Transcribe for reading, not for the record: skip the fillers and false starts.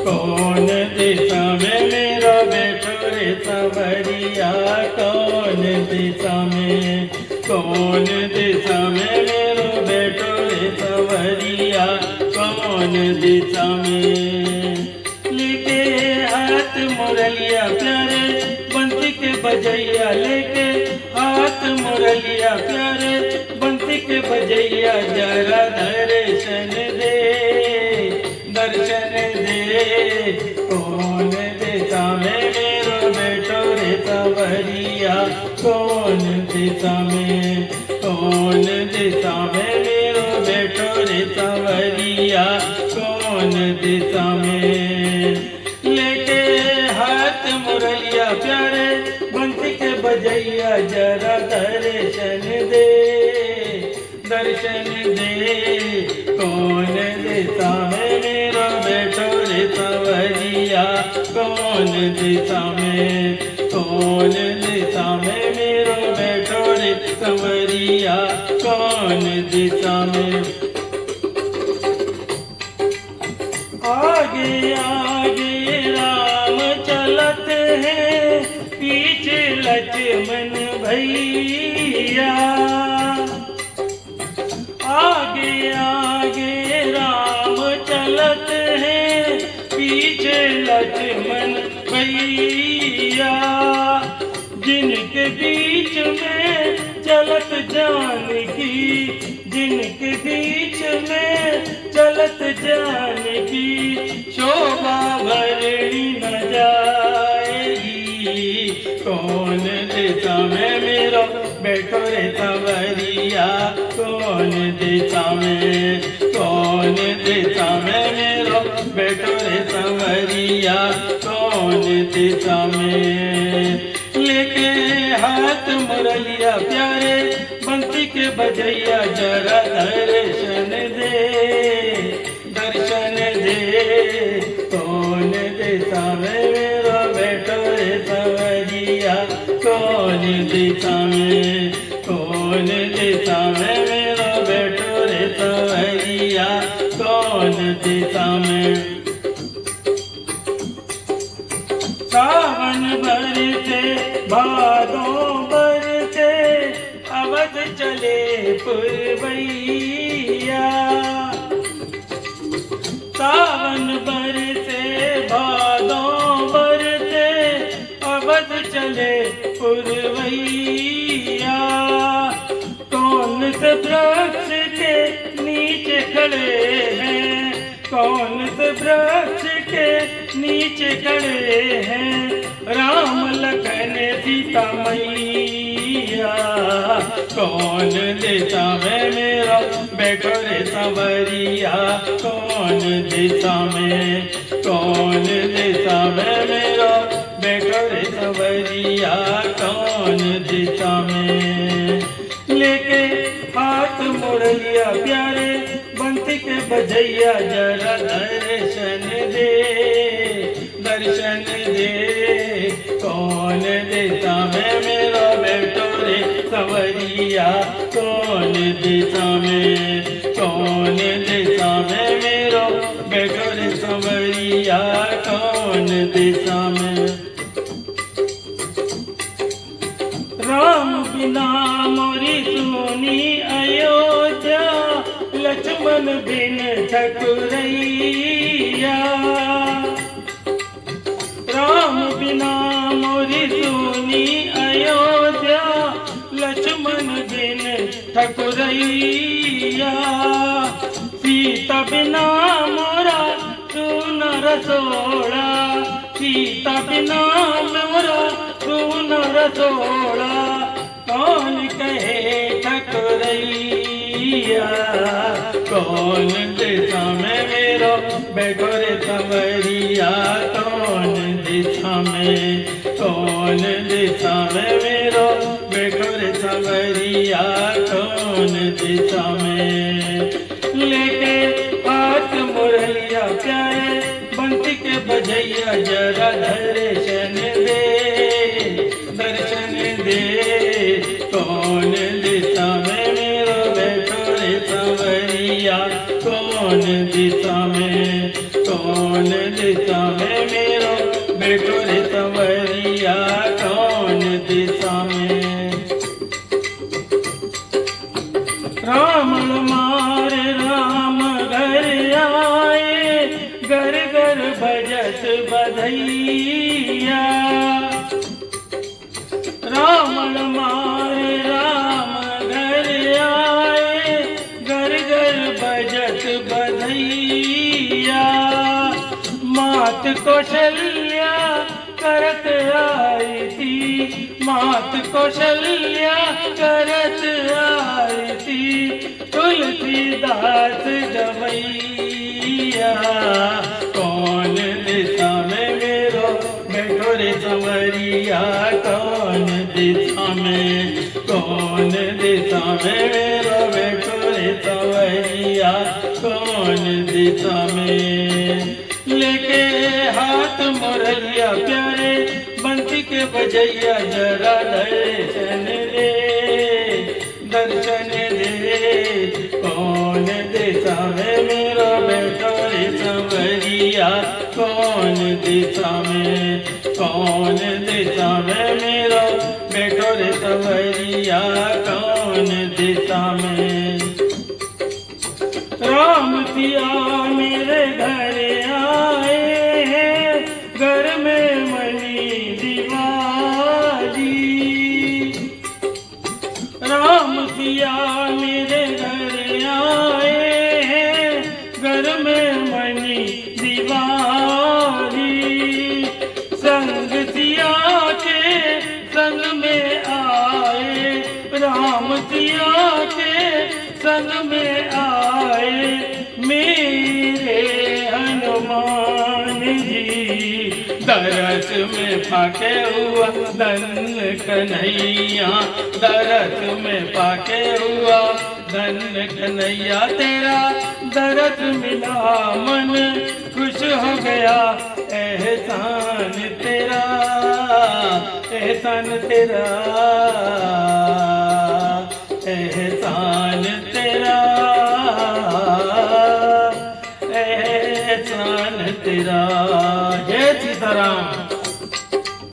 कौन दिशा में मेरा बैठो रे सवरिया, कौन दिशा में, कौन दिशा में मेरो बैठो रे सवरिया, कौन दिशा में। लेके हाथ मुरलिया प्यारे बंसी के बजैया, लेके हाथ मुरलिया प्यारे बंसी के बजैया, जरा दर्शन दे, दर्शन दे। कौन दिशा में मेरो बैठो रे सवरिया, कौन दिशा में, कौन दिशा में मेरो बैठो रे सवरिया, कौन दिशा में। लेके हाथ मुरलिया प्यारे बंसी के बजैया, जरा दर्शन दे, दर्शन दे। कौन दिशा में मेरा बैठो रे सवरिया, कौन दिशा में, कौन दिशा में मेरा बैठो रे सवरिया, कौन दिशा में। आगे आगे राम चलत हैं, पीछे लक्ष्मण भैया, आगे आगे राम चलत हैं, पीछे लक्ष्मण भैया। जिनके बीच में चलत जानकी, जिनके बीच में चलत जानकी, शोभा भरणी न जाएगी। कौन दिशा में मेरा बैठो रे सवरिया, कौन दिशा में, कौन दिशा में मेरा बैठो रे सवरिया, कौन दिशा में। लेके हाथ मुरलिया प्यारे बंसी के बजैया, जरा दर्शन दे, दर्शन दे। कौन दिशा में मेरा बैठो रे सवरिया, कौन दिशा में, कौन दिशा में मेरा बैठो रे सवरिया, कौन दिशा में। सावन बरसे भादों बरसे, अवध चले पुरवैया। सावन बरसे भादों बरसे, अवध चले पुरवैया। कौन से वृक्ष के नीचे खड़े हैं, कौन से वृक्ष के नीचे खड़े हैं, राम लखन सीता मैया। कौन दिशा में मेरा बैठो रे सवरिया, कौन दिशा में, कौन दिशा में मेरा बैठो रे सवरिया, कौन दिशा में। लेके हाथ मुरलिया प्यारे बंसी के बजैया, जरा दर्शन दे, दर्शन दे। कौन दिशा में मेरा बैठो रे सवरिया, कौन दिशा में, कौन दिशा में मेरा बैठो रे सवरिया, कौन दिशा में। राम बिना मोरी सुनी अयोध्या, लक्ष्मण बिन ठकुरैया। राम बिना मोरी सुनी अयोध्या, लक्ष्मण बिन ठकुरैया। सीता बिना मोरा सुन रसोड़ा, सीता बिना मोरा सुन रसोड़ा, कौन कहे ठकुरैया। कौन दिशा में मेरो बैठो रे सवरिया, कौन दिशा में, कौन दिशा में मेरो बैठो रे सवरिया, कौन दिशा में। लेके हाथ मुरलिया प्यारे बंसी के बजैया, जरा दर्शन दे, दर्शन दे। कौन दिशा में मेरो बैठो रे सवरिया, कौन दिशा में, कौन दिशा में मेरो बैठो रे संवरिया, कौन दिशा में। राम मारे राम घर आए, घर घर भजत बधैया। राम मारे राम घर आए, घर घर भजत बधैया। मात कौशल्या करत आई थी, मात कौशल्या करत आई थी, तुलसीदास गवैया। कौन दिशा में मेरो बैठो रे संवरिया, कौन दिशा में, कौन दिशा में मेरो बैठो रे संवरिया, कौन दिशा में। लेके हाथ मुरलिया प्यारे बंसी के बजैया, जरा दर्शन दे, दर्शन दे। कौन दिशा में मेरो बैठो रे संवरिया, कौन दिशा में, कौन दिशा में मेरो बैठो रे संवरिया, कौन दिशा में। राम सिया मेरे घर आए हैं, घर में मनी दिवाली। राम सिया मेरे घर आए हैं, घर में मनी दिवाली। संग सिया के संग में आए, राम सिया के संग में आए, मेरे हनुमान जी। दरस में पाके हुआ धन कन्हैया, दरस में पाके हुआ धन कन्हैया। तेरा दरस मिला मन खुश हो गया, एहसान तेरा, एहसान तेरा, एहसान तेरा, एहसान तेरा। जय सीताराम।